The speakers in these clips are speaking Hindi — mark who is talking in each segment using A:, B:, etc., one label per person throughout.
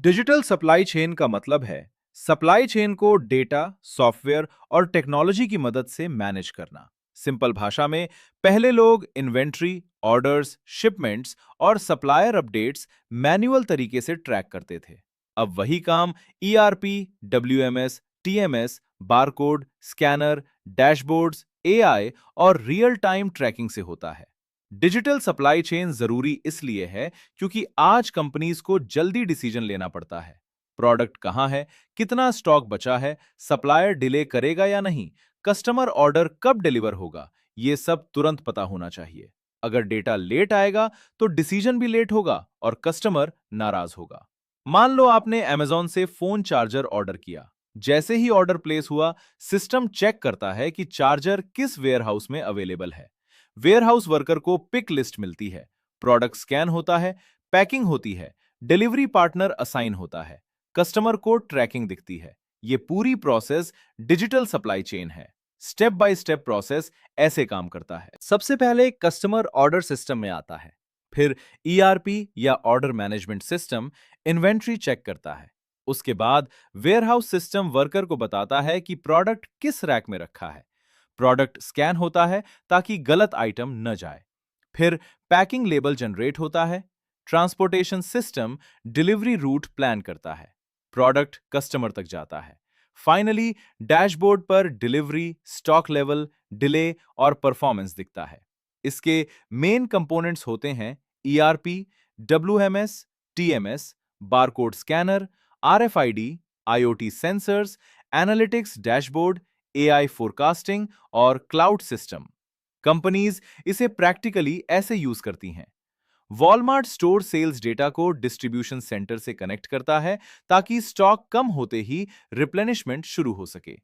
A: डिजिटल सप्लाई चेन का मतलब है सप्लाई चेन को डेटा, सॉफ्टवेयर और टेक्नोलॉजी की मदद से मैनेज करना। सिंपल भाषा में, पहले लोग इन्वेंट्री, ऑर्डर्स, शिपमेंट्स और सप्लायर अपडेट्स मैन्युअल तरीके से ट्रैक करते थे। अब वही काम ERP, WMS, TMS, barcode, scanner, dashboards, AI और रियल टाइम ट्रैकिंग से होता है। डिजिटल सप्लाई चेन जरूरी इसलिए है क्योंकि आज कंपनीज को जल्दी डिसीजन लेना पड़ता है। प्रोडक्ट कहाँ है, कितना स्टॉक बचा है, सप्लायर डिले करेगा या नहीं, कस्टमर ऑर्डर कब डिलीवर होगा, ये सब तुरंत पता होना चाहिए। अगर डेटा लेट आएगा तो डिसीजन भी लेट होगा और कस्टमर नाराज होगा। मान लो आपने अमेजॉन से फोन चार्जर ऑर्डर किया। जैसे ही ऑर्डर प्लेस हुआ, सिस्टम चेक करता है कि चार्जर किस वेयरहाउस में अवेलेबल है। वेयरहाउस वर्कर को पिक लिस्ट मिलती है, प्रोडक्ट स्कैन होता है, पैकिंग होती है, डिलीवरी पार्टनर असाइन होता है, कस्टमर को ट्रैकिंग दिखती है। ये पूरी प्रोसेस डिजिटल सप्लाई चेन है। स्टेप बाय स्टेप प्रोसेस ऐसे काम करता है। सबसे पहले कस्टमर ऑर्डर सिस्टम में आता है। फिर ईआरपी या order management system inventory check करता है। उसके बाद वेयरहाउस सिस्टम वर्कर को बताता है कि प्रोडक्ट किस रैक में रखा है। प्रोडक्ट स्कैन होता है ताकि गलत आइटम न जाए। फिर पैकिंग लेबल जनरेट होता है। Transportation system delivery route plan करता है। प्रोडक्ट कस्टमर तक जाता है। फाइनली डैशबोर्ड पर डिलीवरी, स्टॉक लेवल, डिले और परफॉर्मेंस दिखता है। इसके मेन कंपोनेंट्स होते हैं ERP, WMS, TMS, barcode scanner, RFID, IoT sensors, analytics dashboard, AI forecasting और क्लाउड सिस्टम। कंपनीज इसे प्रैक्टिकली ऐसे यूज करती हैं। वॉलमार्ट स्टोर सेल्स डेटा को डिस्ट्रीब्यूशन सेंटर से कनेक्ट करता है ताकि स्टॉक कम होते ही रिप्लेनिशमेंट शुरू हो सके।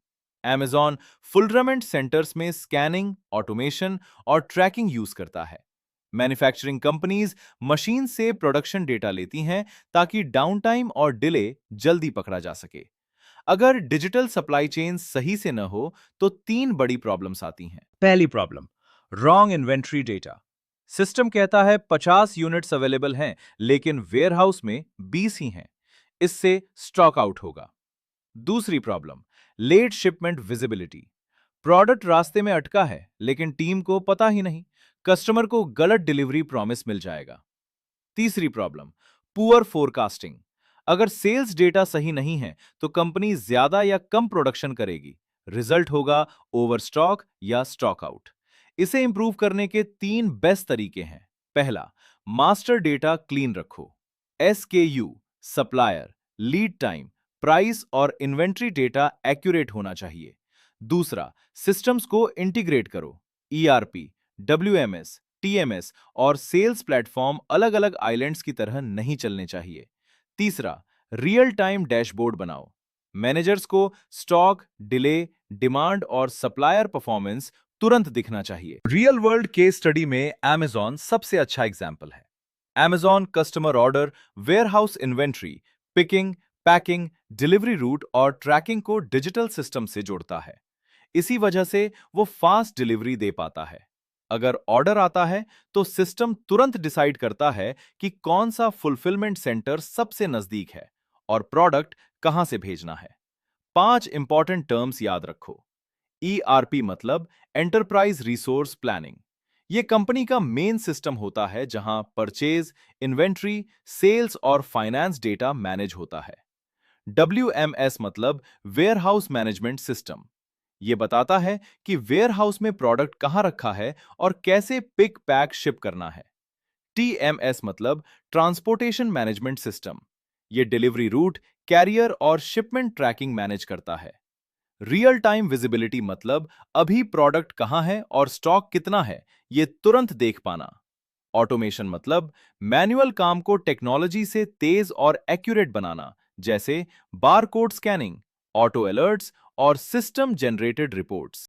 A: Amazon फुलरमेंट सेंटर्स में स्कैनिंग, ऑटोमेशन और ट्रैकिंग यूज करता है। मैन्युफैक्चरिंग कंपनीज मशीन से प्रोडक्शन डेटा लेती हैं ताकि डाउन टाइम और डिले जल्दी पकड़ा जा सके। अगर डिजिटल सप्लाई चेन सही से न हो तो तीन बड़ी प्रॉब्लम्स आती हैं। पहली problem, wrong inventory data. System कहता है 50 यूनिट्स अवेलेबल हैं, लेकिन वेयरहाउस में 20 ही हैं। इससे स्टॉक आउट होगा। दूसरी problem, late shipment visibility. Product रास्ते में अटका है, लेकिन टीम को पता ही नहीं। कस्टमर को गलत डिलीवरी प्रॉमिस मिल जाएगा। तीसरी प्रॉब्लम, पुअर फोरकास्टिंग। अगर सेल्स डेटा सही नहीं है तो कंपनी ज्यादा या कम प्रोडक्शन करेगी। रिजल्ट होगा ओवरस्टॉक या स्टॉक आउट। इसे इंप्रूव करने के तीन बेस्ट तरीके हैं। पहला, मास्टर डेटा क्लीन रखो। SKU, supplier, lead time, price और इन्वेंट्री डेटा एक्यूरेट होना चाहिए। दूसरा, सिस्टम्स को इंटीग्रेट करो। ईआरपी, डब्ल्यूएमएस, टीएमएस और सेल्स प्लेटफॉर्म अलग-अलग आइलैंड्स की तरह नहीं चलने चाहिए। तीसरा, रियल टाइम डैशबोर्ड बनाओ। मैनेजर्स को स्टॉक, डिले, डिमांड और सप्लायर परफॉर्मेंस तुरंत दिखना चाहिए। रियल वर्ल्ड केस स्टडी में Amazon सबसे अच्छा एग्जाम्पल है। Amazon customer order, warehouse inventory, picking, packing, delivery route और ट्रैकिंग को डिजिटल सिस्टम से जोड़ता है। इसी वजह से वो फास्ट डिलीवरी दे पाता है। अगर ऑर्डर आता है तो सिस्टम तुरंत डिसाइड करता है कि कौन सा फुलफिलमेंट सेंटर सबसे नजदीक है और प्रोडक्ट कहां से भेजना है। 5 इंपॉर्टेंट टर्म्स याद रखो। ईआरपी मतलब एंटरप्राइज रिसोर्स प्लानिंग। यह कंपनी का मेन सिस्टम होता है जहां परचेज, इन्वेंट्री, सेल्स और फाइनेंस डेटा मैनेज होता है। डब्ल्यूएमएस मतलब वेयरहाउस मैनेजमेंट सिस्टम। ये बताता है कि वेयरहाउस में प्रोडक्ट कहां रखा है और कैसे पिक पैक शिप करना है। टीएमएस मतलब ट्रांसपोर्टेशन मैनेजमेंट सिस्टम। ये डिलीवरी रूट, कैरियर और शिपमेंट ट्रैकिंग मैनेज करता है। रियल टाइम विजिबिलिटी मतलब अभी प्रोडक्ट कहां है और स्टॉक कितना है, ये तुरंत देख पाना। ऑटोमेशन मतलब मैनुअल काम को टेक्नोलॉजी से तेज और एक्यूरेट बनाना, जैसे बारकोड स्कैनिंग, ऑटो अलर्ट्स और सिस्टम जनरेटेड रिपोर्ट्स।